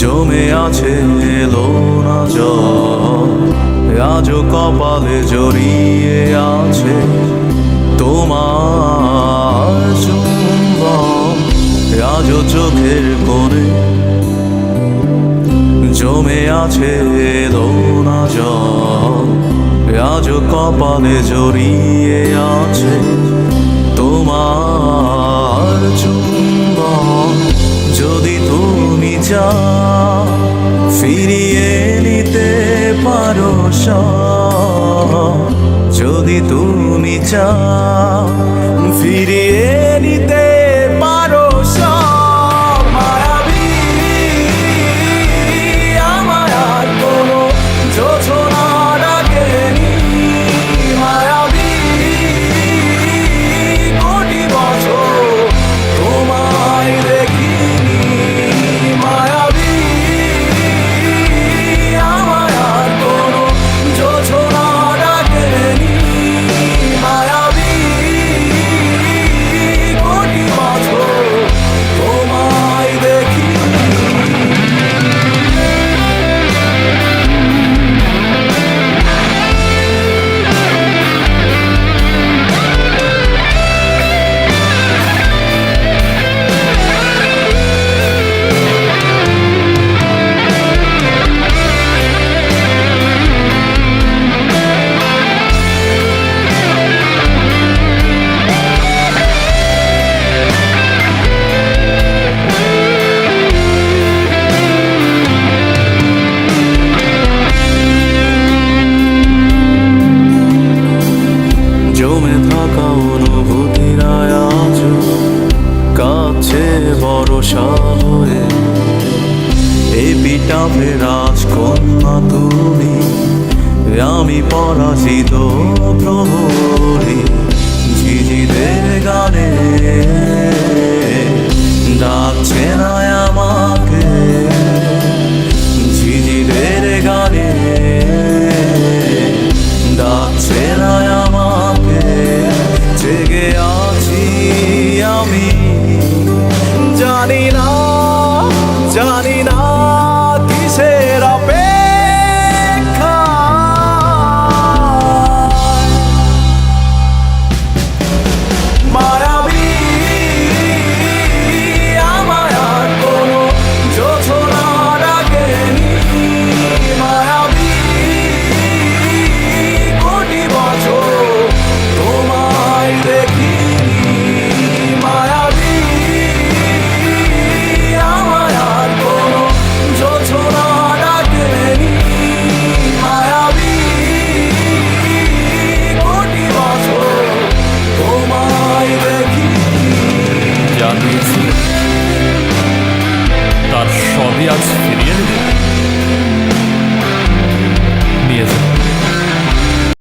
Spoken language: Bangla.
জমে আছে এলো না জল, আজও কপালে জড়িয়ে আছে তোমার চুম্বন। আজও চোখের কোণে জমে আছে এলো না জল, আজও কপালে জড়িয়ে আছে তোমার চুম্বন। যদি তুমি চাও ফিরিয়ে নিতে পারো সব, যদি তুমি চাও ফিরিয়ে নিতে পারো সব। মায়াবী আমার আর কোনো যোজনা ডাকেনি, মায়াবী কোটি বছর তোমায় দেখিনি। মায়াবী আমার আর কোনো যোজনা ডাকেনি, মায়াবী কোটি বছর তোমায় দেখিনি। জমে থাকা অনুভূতিরা আজ কাছে ভরসা হয়ে, এপিটাফে রাজকন্যা তুমি, আমি পরাজিত প্রহরী। ঝিঝিদের গানে ডাকছে না আমাকে, ঝিঝিদের গানে ডাকছে না আমাকে। জেগে আছি আমি, জানি না জানি না কিসের অপেক্ষা। মায়াবী আমার আর কোনো যোজনা ডাকেনি, মায়াবী কোটি বছর তোমায় দেখিনি। মায়াবী আমার আর কোনো যোজনা ডাকেনি, মায়াবী কোটি বছর তোমায় দেখিনি। যা পেয়েছি তার সবই আজ ফিরিয়ে দেবে।